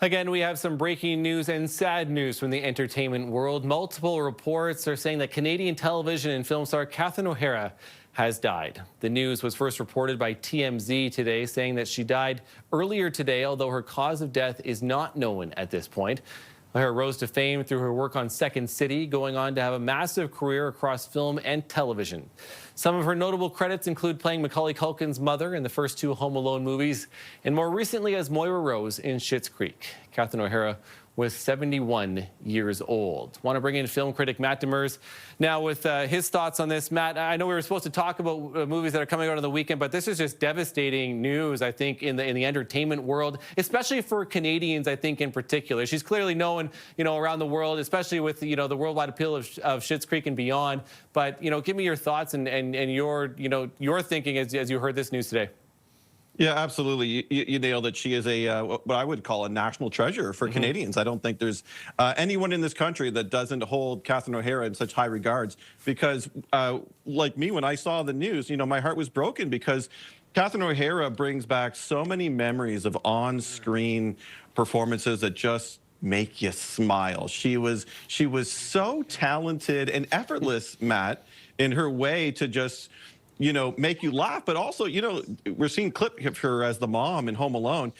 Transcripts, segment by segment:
Again, we have some breaking news and sad news from the entertainment world. Multiple reports are saying that Canadian television and film star Catherine O'Hara has died. The news was first reported by TMZ today, saying that she died earlier today, although her cause of death is not known at this point. O'Hara rose to fame through her work on Second City, going on to have a massive career across film and television. Some of her notable credits include playing Macaulay Culkin's mother in the first two Home Alone movies, and more recently as Moira Rose in Schitt's Creek. Catherine O'Hara was 71 years old. Want to bring in film critic Matt Demers now with his thoughts on this. Matt, I know we were supposed to talk about movies that are coming out on the weekend, but this is just devastating news, I think, in the entertainment world, especially for Canadians, I think, in particular. She's clearly known, around the world, especially with, the worldwide appeal of Schitt's Creek and beyond. But, give me your thoughts and your thinking as you heard this news today. Yeah, absolutely. You nailed it. She is what I would call a national treasure for Canadians. I don't think there's anyone in this country that doesn't hold Catherine O'Hara in such high regards because, like me, when I saw the news, my heart was broken because Catherine O'Hara brings back so many memories of on-screen performances that just make you smile. She was so talented and effortless, Matt, in her way to just make you laugh, but also, we're seeing clip of her as the mom in Home Alone.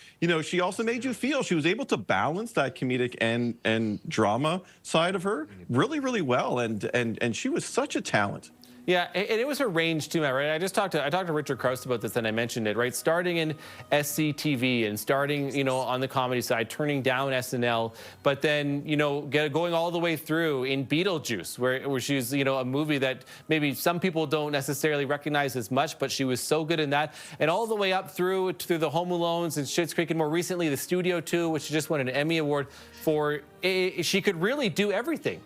She also made you feel. She was able to balance that comedic and drama side of her really, really well, and she was such a talent. Yeah, and it was her range too, Matt, right? I talked to Richard Krause about this, and I mentioned it, right? Starting in SCTV and starting, on the comedy side, turning down SNL, but then, going all the way through in Beetlejuice, where she's, a movie that maybe some people don't necessarily recognize as much, but she was so good in that, and all the way up through the Home Alones and Schitt's Creek, and more recently the Studio 2, which she just won an Emmy Award for. She could really do everything.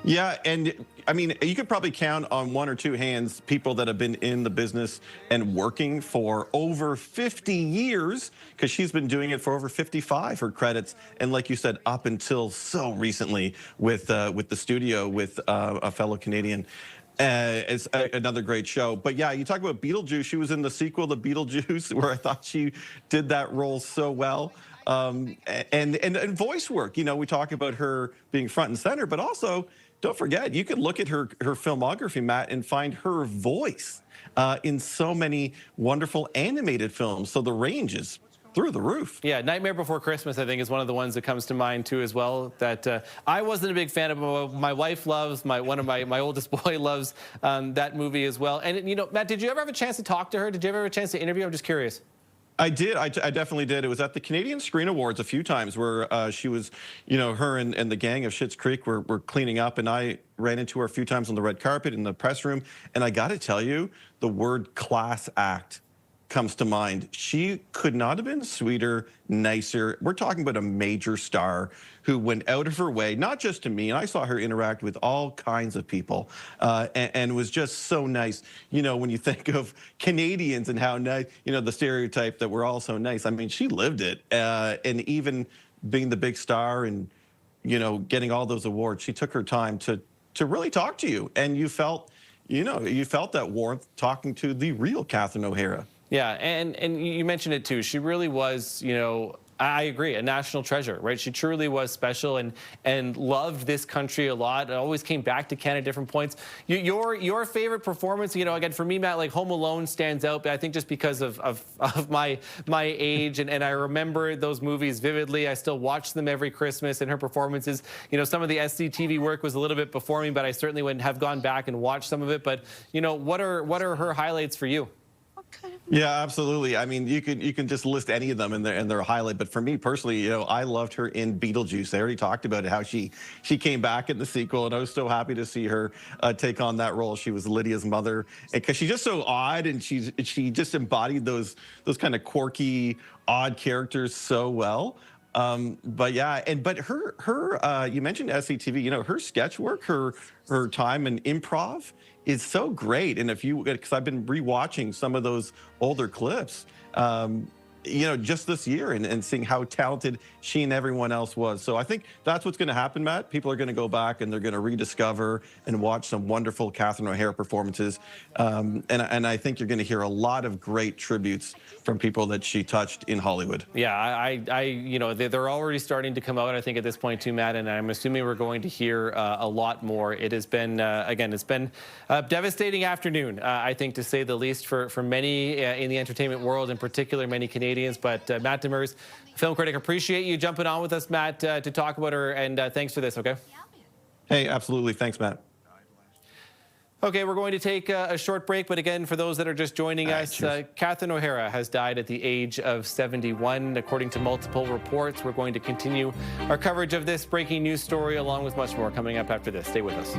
Yeah, and I mean, you could probably count on one or two hands people that have been in the business and working for over 50 years, because she's been doing it for over 55, her credits. And like you said, up until so recently with the studio, with a fellow Canadian. It's another great show. But yeah, you talk about Beetlejuice. She was in the sequel to Beetlejuice, where I thought she did that role so well. And voice work, we talk about her being front and center, but also, don't forget, you could look at her filmography, Matt, and find her voice in so many wonderful animated films. So the range is through the roof. Yeah, Nightmare Before Christmas, I think, is one of the ones that comes to mind, too, as well, that I wasn't a big fan of. My wife loves, one of my oldest boy loves that movie as well. And, Matt, did you ever have a chance to talk to her? Did you ever have a chance to interview her? I'm just curious. I did. I definitely did. It was at the Canadian Screen Awards a few times where she was, her and the gang of Schitt's Creek were cleaning up, and I ran into her a few times on the red carpet in the press room. And I got to tell you, the word class act comes to mind. She could not have been sweeter, nicer. We're talking about a major star who went out of her way, not just to me, and I saw her interact with all kinds of people, and was just so nice. When you think of Canadians and how nice, the stereotype that we're all so nice. I mean, she lived it, and even being the big star and, getting all those awards, she took her time to really talk to you, and you felt that warmth talking to the real Catherine O'Hara. Yeah, and you mentioned it too. She really was, I agree, a national treasure, right? She truly was special and loved this country a lot. Always came back to Canada at different points. Your favorite performance, again, for me, Matt, like Home Alone stands out, but I think just because of my age, and I remember those movies vividly. I still watch them every Christmas, and her performances, some of the SCTV work was a little bit before me, but I certainly wouldn't have gone back and watched some of it. But, what are her highlights for you? Yeah, absolutely. I mean, you can just list any of them in their highlight. But for me personally, I loved her in Beetlejuice. I already talked about it, how she came back in the sequel, and I was so happy to see her take on that role. She was Lydia's mother, because she's just so odd, and she just embodied those kind of quirky, odd characters so well. But yeah, but her you mentioned SCTV, her sketch work, her time in improv is so great. And because I've been rewatching some of those older clips, just this year, and seeing how talented she and everyone else was. So I think that's what's going to happen, Matt. People are going to go back and they're going to rediscover and watch some wonderful Catherine O'Hara performances. And I think you're going to hear a lot of great tributes from people that she touched in Hollywood. Yeah, they're already starting to come out, I think, at this point too, Matt, and I'm assuming we're going to hear a lot more. It has been, again, it's been a devastating afternoon, I think, to say the least, for many in the entertainment world, in particular, many Canadians. But Matt Demers, film critic, appreciate you jumping on with us, Matt, to talk about her, and thanks for this, okay? Hey, absolutely. Thanks, Matt. Okay, we're going to take a short break, but again, for those that are just joining us, Catherine O'Hara has died at the age of 71. According to multiple reports, we're going to continue our coverage of this breaking news story along with much more coming up after this. Stay with us.